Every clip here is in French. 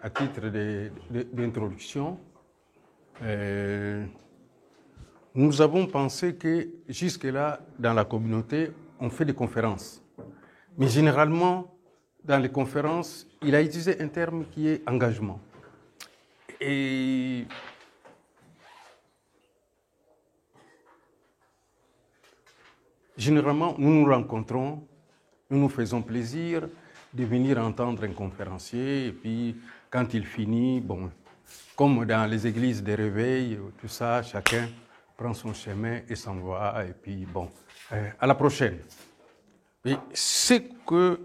à titre d'introduction, nous avons pensé que jusque-là, dans la communauté, on fait des conférences. Mais généralement, dans les conférences, il a utilisé un terme qui est engagement. Et généralement, nous nous rencontrons, nous nous faisons plaisir de venir entendre un conférencier, et puis quand il finit, bon, comme dans les églises de réveil, tout ça, chacun prend son chemin et s'en va, et puis bon, à la prochaine. Et ce que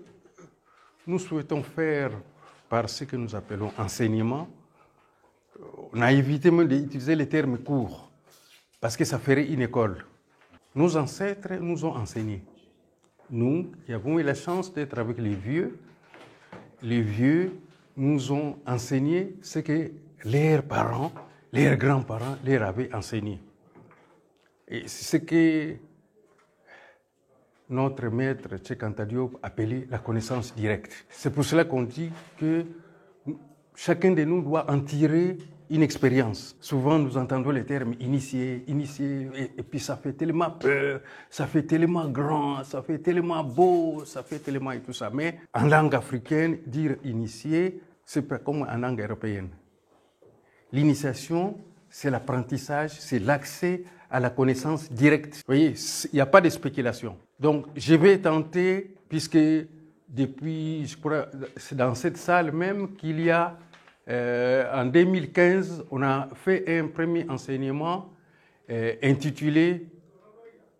nous souhaitons faire par ce que nous appelons enseignement, on a évité même d'utiliser les termes courts, parce que ça ferait une école. Nos ancêtres nous ont enseigné. Nous qui avons eu la chance d'être avec les vieux nous ont enseigné ce que leurs parents, leurs grands-parents leur avaient enseigné. Et c'est ce que notre maître Cheikh Anta Diop appelait la connaissance directe. C'est pour cela qu'on dit que chacun de nous doit en tirer une expérience. Souvent, nous entendons les termes initié, et puis ça fait tellement peur, ça fait tellement grand, ça fait tellement beau, ça fait tellement et tout ça. Mais en langue africaine, dire initié, c'est pas comme en langue européenne. L'initiation, c'est l'apprentissage, c'est l'accès à la connaissance directe. Vous voyez, il n'y a pas de spéculation. Donc, je vais tenter, puisque depuis, je crois, c'est dans cette salle même qu'il y a en 2015, on a fait un premier enseignement intitulé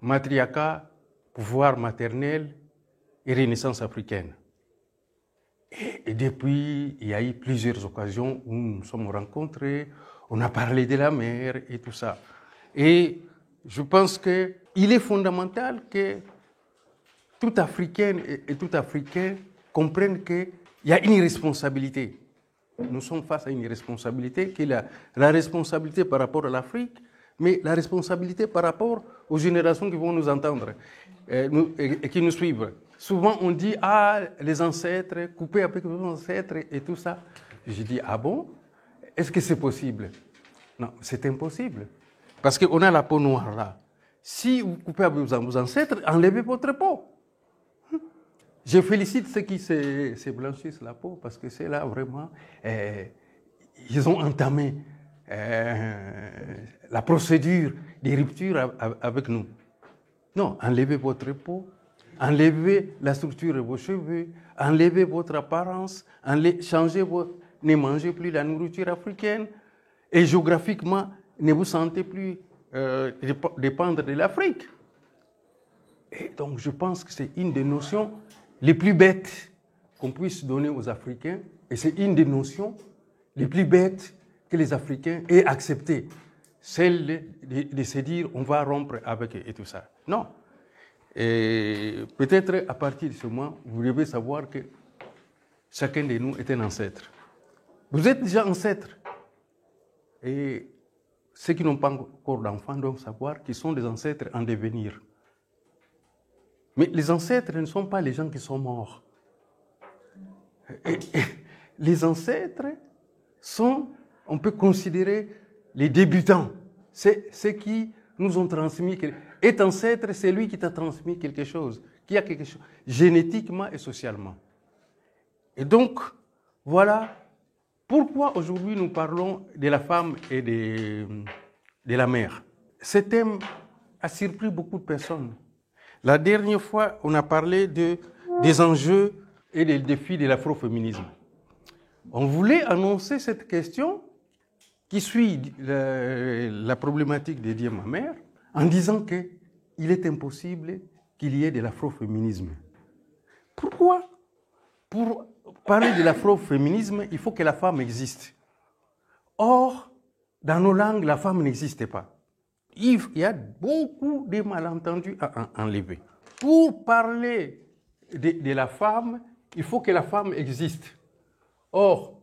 Matriarcat, pouvoir maternel et renaissance africaine. Et depuis, il y a eu plusieurs occasions où nous nous sommes rencontrés, on a parlé de la mère et tout ça. Et je pense qu'il est fondamental que tout Africaine et tout Africain comprennent qu'il y a une responsabilité. Nous sommes face à une responsabilité qui est la responsabilité par rapport à l'Afrique, mais la responsabilité par rapport aux générations qui vont nous entendre et qui nous suivent. Souvent, on dit « Ah, les ancêtres, couper avec les ancêtres et tout ça ». Je dis « Ah bon? Est-ce que c'est possible ?» Non, c'est impossible. Parce qu'on a la peau noire là. Si vous coupez avec vos ancêtres, enlevez votre peau. Je félicite ceux qui se blanchissent la peau parce que c'est là vraiment, ils ont entamé la procédure de rupture avec nous. Non, enlevez votre peau, enlevez la structure de vos cheveux, enlevez votre apparence, changez ne mangez plus la nourriture africaine et géographiquement, ne vous sentez plus dépendre de l'Afrique. Et donc, je pense que c'est une des notions les plus bêtes qu'on puisse donner aux Africains, et c'est une des notions les plus bêtes que les Africains aient acceptées, celle de se dire on va rompre avec eux et tout ça. Non. Et peut-être à partir de ce moment, vous devez savoir que chacun de nous est un ancêtre. Vous êtes déjà ancêtre. Et ceux qui n'ont pas encore d'enfants doivent savoir qu'ils sont des ancêtres en devenir. Mais les ancêtres ne sont pas les gens qui sont morts. Et les ancêtres sont, on peut considérer, les débutants. C'est ceux qui nous ont transmis. Être ancêtre, c'est lui qui t'a transmis quelque chose, qui a quelque chose, génétiquement et socialement. Et donc, voilà pourquoi aujourd'hui nous parlons de la femme et de la mère. Ce thème a surpris beaucoup de personnes. La dernière fois, on a parlé des enjeux et des défis de l'afroféminisme. On voulait annoncer cette question qui suit la problématique dédiée à ma mère en disant qu'il est impossible qu'il y ait de l'afroféminisme. Pourquoi? Pour parler de l'afroféminisme, il faut que la femme existe. Or, dans nos langues, la femme n'existe pas. Il y a beaucoup de malentendus à enlever. Pour parler de la femme, il faut que la femme existe. Or,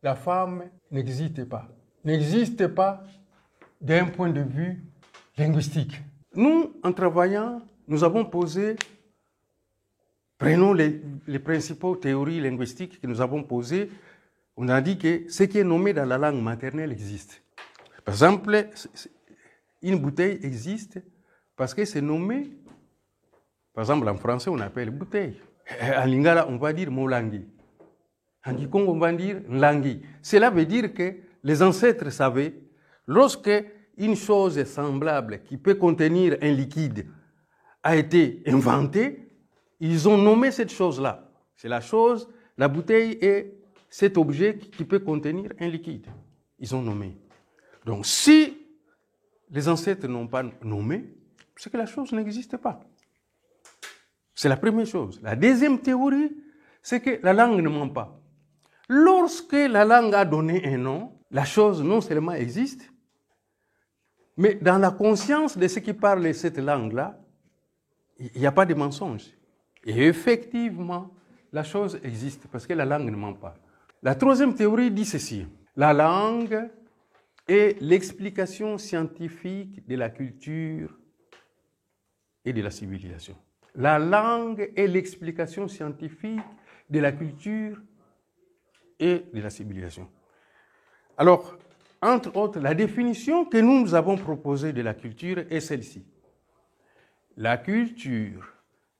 la femme n'existe pas. N'existe pas d'un point de vue linguistique. Nous, en travaillant, nous avons posé, prenons les principaux théories linguistiques que nous avons posées, on a dit que ce qui est nommé dans la langue maternelle existe. Par exemple, une bouteille existe parce que c'est nommé, par exemple en français on appelle bouteille. En lingala on va dire molangi. En Kikongo on va dire langi. Cela veut dire que les ancêtres savaient, lorsque une chose semblable qui peut contenir un liquide a été inventée, ils ont nommé cette chose-là. C'est la chose, la bouteille est cet objet qui peut contenir un liquide. Ils ont nommé. Donc si les ancêtres n'ont pas nommé, c'est que la chose n'existe pas. C'est la première chose. La deuxième théorie, c'est que la langue ne ment pas. Lorsque la langue a donné un nom, la chose non seulement existe, mais dans la conscience de ceux qui parlent cette langue-là, il n'y a pas de mensonge. Et effectivement, la chose existe parce que la langue ne ment pas. La troisième théorie dit ceci. La langue est l'explication scientifique de la culture et de la civilisation. La langue est l'explication scientifique de la culture et de la civilisation. Alors, entre autres, la définition que nous avons proposée de la culture est celle-ci. La culture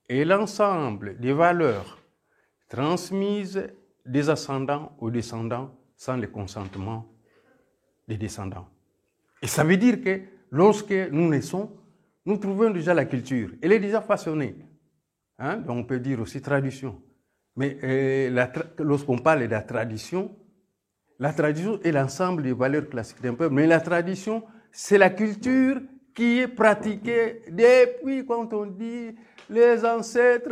est l'ensemble des valeurs transmises des ascendants aux descendants sans le consentement des descendants. Et ça veut dire que lorsque nous naissons, nous trouvons déjà la culture. Elle est déjà façonnée. Donc on peut dire aussi tradition. Mais lorsqu'on parle de la tradition est l'ensemble des valeurs classiques d'un peuple. Mais la tradition, c'est la culture qui est pratiquée depuis, quand on dit les ancêtres,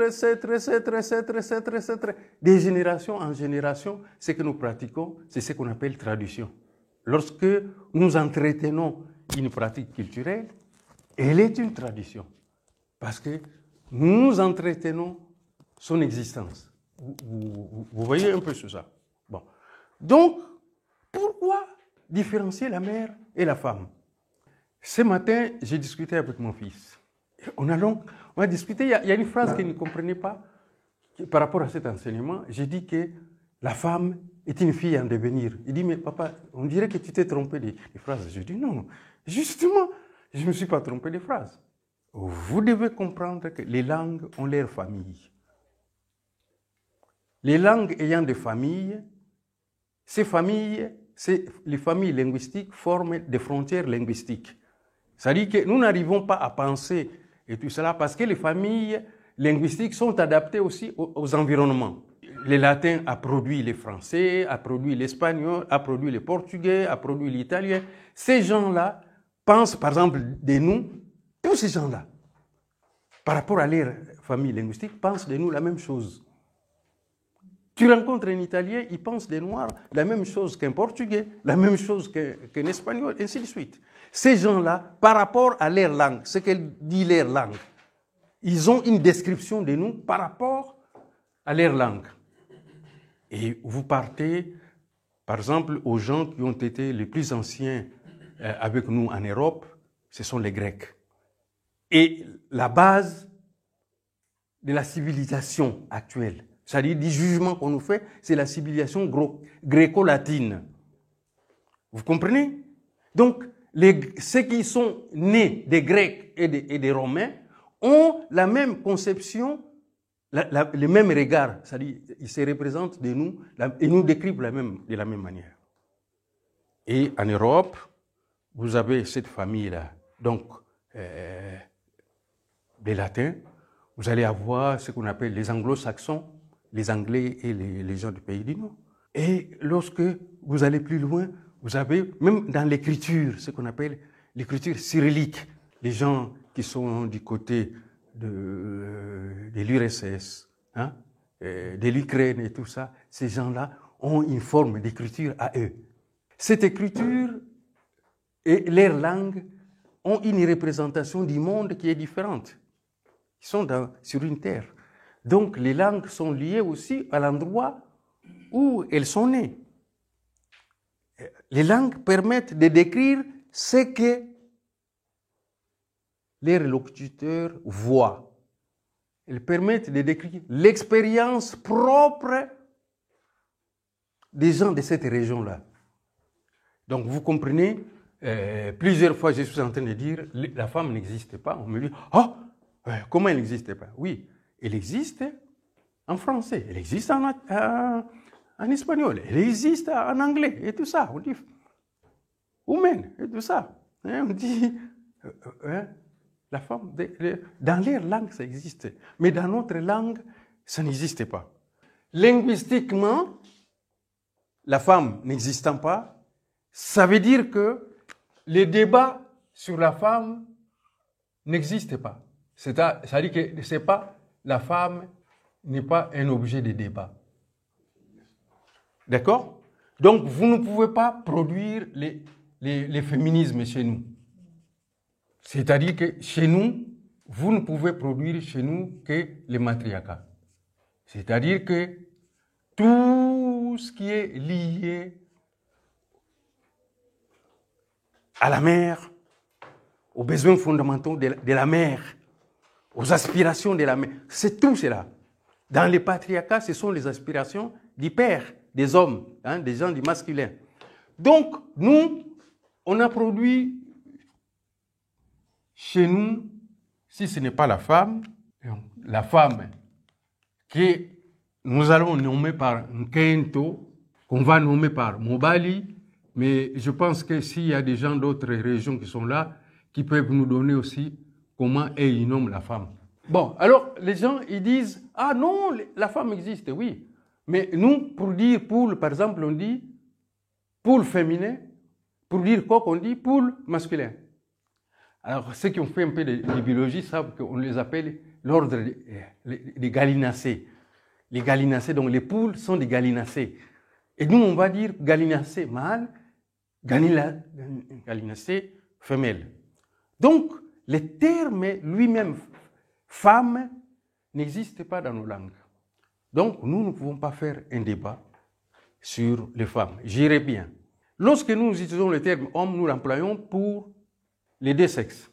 des générations en génération, ce que nous pratiquons, c'est ce qu'on appelle tradition. Lorsque nous entretenons une pratique culturelle, elle est une tradition. Parce que nous entretenons son existence. Vous voyez un peu sur ça. Bon. Donc, pourquoi différencier la mère et la femme? Ce matin, j'ai discuté avec mon fils. On a discuté, il y a une phrase qu'il ne comprenait pas par rapport à cet enseignement. J'ai dit que la femme est une fille en devenir. Il dit, mais papa, on dirait que tu t'es trompé des phrases. Je dis, non, justement, je ne me suis pas trompé des phrases. Vous devez comprendre que les langues ont leur famille. Les langues ayant des familles, ces familles, les familles linguistiques forment des frontières linguistiques. C'est-à-dire que nous n'arrivons pas à penser et tout cela parce que les familles linguistiques sont adaptées aussi aux environnements. Le latin a produit les français, a produit l'espagnol, a produit le portugais, a produit l'italien. Ces gens-là pensent, par exemple, de nous, tous ces gens-là, par rapport à leur famille linguistique, pensent de nous la même chose. Tu rencontres un Italien, il pense des Noirs la même chose qu'un Portugais, la même chose qu'un Espagnol, et ainsi de suite. Ces gens-là, par rapport à leur langue, ce qu'elle dit leur langue, ils ont une description de nous par rapport à leur langue. Et vous partez, par exemple, aux gens qui ont été les plus anciens avec nous en Europe, ce sont les Grecs. Et la base de la civilisation actuelle, c'est-à-dire du jugement qu'on nous fait, c'est la civilisation gréco-latine. Vous comprenez? Donc, ceux qui sont nés des Grecs et des Romains ont la même conception, le même regard, c'est-à-dire ils se représentent de nous et nous décrivent de la même manière. Et en Europe, vous avez cette famille-là, donc des Latins, vous allez avoir ce qu'on appelle les anglo-saxons, les Anglais et les gens du pays du Nord. Et lorsque vous allez plus loin, vous avez, même dans l'écriture, ce qu'on appelle l'écriture cyrillique, les gens qui sont du côté de l'URSS, de l'Ukraine et tout ça, ces gens-là ont une forme d'écriture à eux. Cette écriture et leur langue ont une représentation du monde qui est différente. Ils sont sur une terre. Donc les langues sont liées aussi à l'endroit où elles sont nées. Les langues permettent de décrire ce que les locuteurs voient. Elles permettent de décrire l'expérience propre des gens de cette région-là. Donc vous comprenez, plusieurs fois je suis en train de dire, la femme n'existe pas. On me dit, comment elle n'existe pas? Oui, elle existe en français, elle existe en espagnol, elle existe en anglais et tout ça. On dit woman et tout ça. On dit la femme, dans leur langue ça existe, mais dans notre langue ça n'existe pas. Linguistiquement, la femme n'existant pas, ça veut dire que les débats sur la femme n'existent pas. C'est-à-dire que c'est pas, la femme n'est pas un objet de débat. D'accord? Donc, vous ne pouvez pas produire les féminismes chez nous. C'est-à-dire que chez nous, vous ne pouvez produire chez nous que les matriarcats. C'est-à-dire que tout ce qui est lié à la mère, aux besoins fondamentaux de la mère, aux aspirations de la mère, c'est tout cela. Dans les patriarcats, ce sont les aspirations du père, des hommes, des gens du masculin. Donc, nous, on a produit chez nous, si ce n'est pas la femme que nous allons nommer par Nkento, qu'on va nommer par Mobali, mais je pense que s'il y a des gens d'autres régions qui sont là, qui peuvent nous donner aussi comment ils nomment la femme. Bon, alors les gens, ils disent, ah non, la femme existe, oui. Mais nous, pour dire poule, par exemple, on dit poule féminin. Pour dire coq, on dit poule masculin. Alors, ceux qui ont fait un peu de biologie savent qu'on les appelle l'ordre des gallinacées. Les gallinacées, donc les poules sont des gallinacées. Et nous, on va dire gallinacé mâle, gallinacé femelle. Donc, le terme lui-même, femme, n'existe pas dans nos langues. Donc, nous ne pouvons pas faire un débat sur les femmes. J'irai bien. Lorsque nous utilisons le terme homme, nous l'employons pour les deux sexes.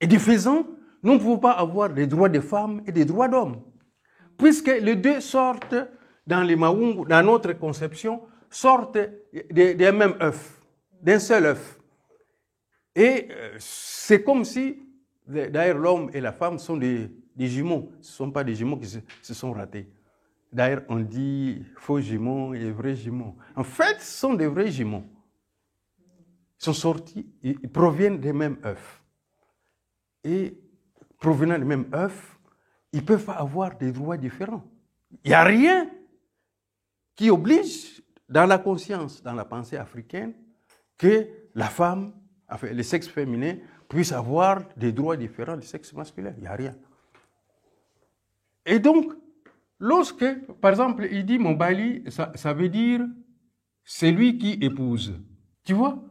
Et de faisant, nous ne pouvons pas avoir des droits de femmes et des droits d'hommes. Puisque les deux sortent, dans les Maungu, dans notre conception, sortent d'un même œuf, d'un seul œuf. Et c'est comme si, d'ailleurs, l'homme et la femme sont des jumeaux. Ce ne sont pas des jumeaux qui se sont ratés. D'ailleurs, on dit faux jumeaux et vrais jumeaux. En fait, ce sont des vrais jumeaux. Ils sont sortis, ils proviennent des mêmes œufs. Et provenant des mêmes œufs, ils peuvent avoir des droits différents. Il n'y a rien qui oblige, dans la conscience, dans la pensée africaine, que la femme, enfin, le sexe féminin, puisse avoir des droits différents du sexe masculin. Il n'y a rien. Et donc, lorsque, par exemple, il dit Mobali, ça veut dire celui qui épouse. Tu vois?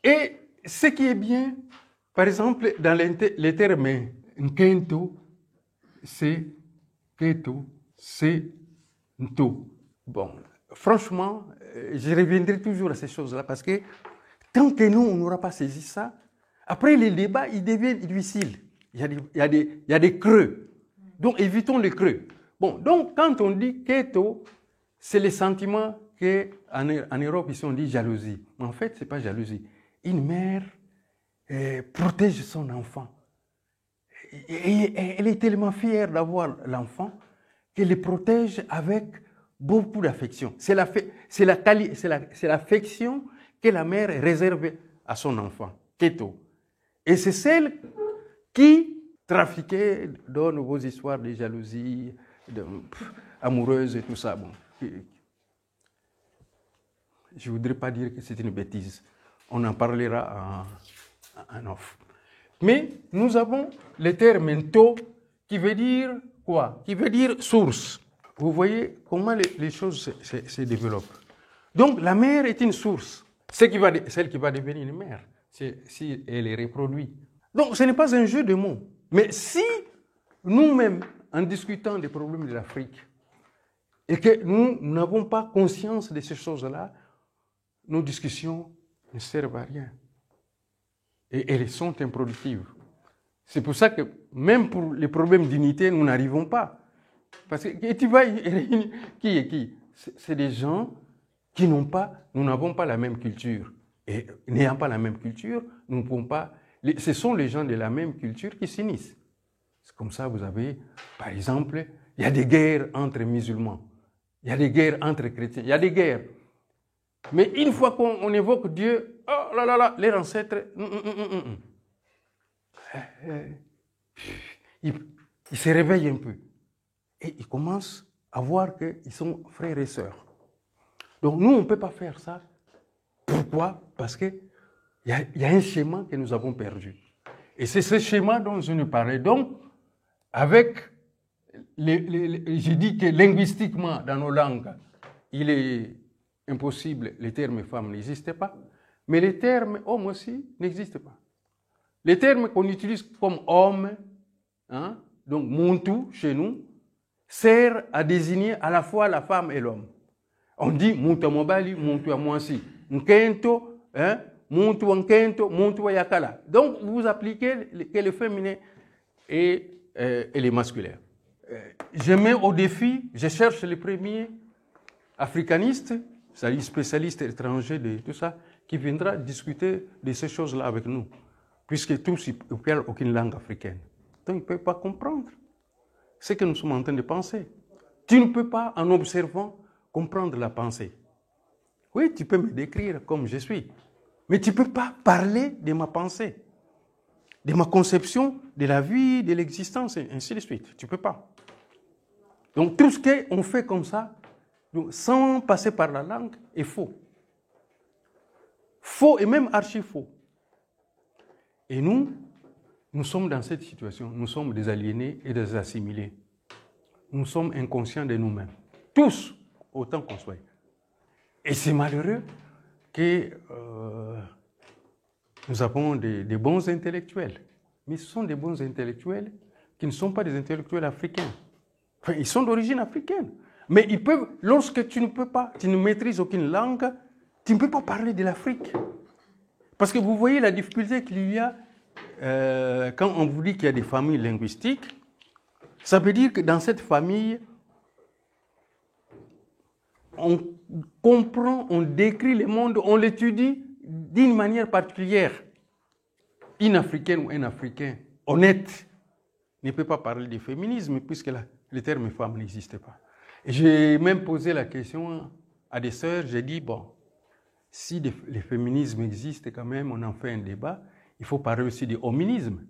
Et ce qui est bien, par exemple, dans les termes Nkento, c'est Keto, c'est Nto. Bon, franchement, je reviendrai toujours à ces choses-là parce que tant que nous, on n'aura pas saisi ça, après les débats, ils deviennent difficiles. Il y a des creux. Donc, évitons les creux. Bon, donc, quand on dit Keto, c'est le sentiment qu'en Europe, ici, on dit jalousie. Mais en fait, ce n'est pas jalousie. Une mère protège son enfant. Et elle est tellement fière d'avoir l'enfant qu'elle le protège avec beaucoup d'affection. C'est l'affection que la mère réserve à son enfant, Keto. Et c'est celle qui trafiquait donne vos histoires de jalousie, amoureuses et tout ça. Bon, je ne voudrais pas dire que c'est une bêtise. On en parlera en off. Mais nous avons le terme Nto qui veut dire quoi? Qui veut dire source. Vous voyez comment les choses se développent. Donc la mère est une source. Celle qui va devenir une mère, si elle est reproduite. Donc ce n'est pas un jeu de mots. Mais si nous-mêmes, en discutant des problèmes de l'Afrique, et que nous n'avons pas conscience de ces choses-là, nos discussions ne servent à rien. Et elles sont improductives. C'est pour ça que même pour les problèmes d'unité, nous n'arrivons pas. Parce que et tu vois, qui est qui? C'est des gens qui n'ont pas, nous n'avons pas la même culture. Et n'ayant pas la même culture, nous ne pouvons pas. Ce sont les gens de la même culture qui s'unissent. C'est comme ça, vous avez, par exemple, il y a des guerres entre musulmans, il y a des guerres entre chrétiens, il y a des guerres. Mais une fois qu'on évoque Dieu, oh là là là, les ancêtres, ils se réveillent un peu. Et ils commencent à voir qu'ils sont frères et sœurs. Donc nous, on ne peut pas faire ça. Pourquoi? Parce qu'il y a un schéma que nous avons perdu. Et c'est ce schéma dont je nous parlais. Donc, avec, je dis que linguistiquement, dans nos langues, il est impossible, les termes femmes n'existent pas, mais les termes hommes aussi n'existent pas. Les termes qu'on utilise comme homme, hein, donc muntu chez nous, sert à désigner à la fois la femme et l'homme. On dit muntu mobali, muntu amwansi, nkento, hein, muntu ankento, muntu yakala. Donc vous appliquez que le féminin et les masculins. Je mets au défi, je cherche les premiers africanistes, c'est-à-dire spécialistes étrangers de tout ça, qui viendra discuter de ces choses-là avec nous, puisque tous ils ne parlent aucune langue africaine. Donc ils ne peuvent pas comprendre ce que nous sommes en train de penser. Tu ne peux pas, en observant, comprendre la pensée. Oui, tu peux me décrire comme je suis, mais tu ne peux pas parler de ma pensée, de ma conception de la vie, de l'existence, et ainsi de suite. Tu ne peux pas. Donc tout ce qu'on fait comme ça, sans passer par la langue, est faux. Faux et même archi-faux. Et nous sommes dans cette situation. Nous sommes des aliénés et des assimilés. Nous sommes inconscients de nous-mêmes. Tous, autant qu'on soit. Et c'est malheureux que nous avons des bons intellectuels. Mais ce sont des bons intellectuels qui ne sont pas des intellectuels africains. Enfin, ils sont d'origine africaine. Mais ils peuvent, lorsque tu ne maîtrises aucune langue, tu ne peux pas parler de l'Afrique. Parce que vous voyez la difficulté qu'il y a quand on vous dit qu'il y a des familles linguistiques. Ça veut dire que dans cette famille, on comprend, on décrit le monde, on l'étudie d'une manière particulière. Une Africaine ou un Africain honnête ne peut pas parler de féminisme puisque le terme femme n'existe pas. Et j'ai même posé la question à des sœurs, j'ai dit, bon, si le féminisme existe quand même, on en fait un débat, il faut parler aussi de hominisme.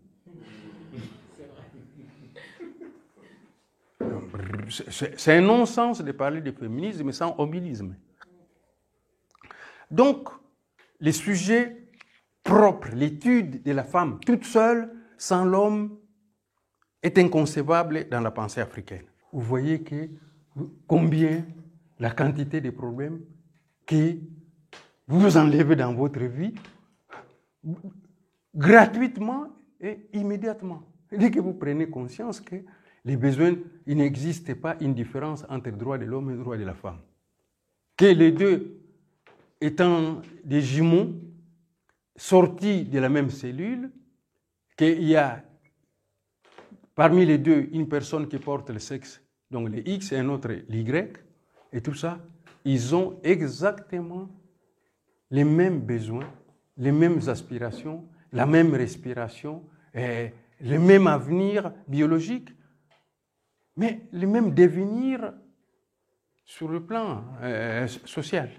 C'est un non-sens de parler de féminisme sans hominisme. Donc, les sujets propres, l'étude de la femme toute seule, sans l'homme, est inconcevable dans la pensée africaine. Vous voyez que combien la quantité de problèmes que vous enlevez dans votre vie gratuitement et immédiatement. Dès que vous prenez conscience que les besoins, il n'existe pas une différence entre le droit de l'homme et le droit de la femme. Que les deux étant des jumeaux sortis de la même cellule, qu'il y a parmi les deux une personne qui porte le sexe, donc le X et un autre l'Y, et tout ça, ils ont exactement les mêmes besoins, les mêmes aspirations, la même respiration, le même avenir biologique, mais le même devenir sur le plan social.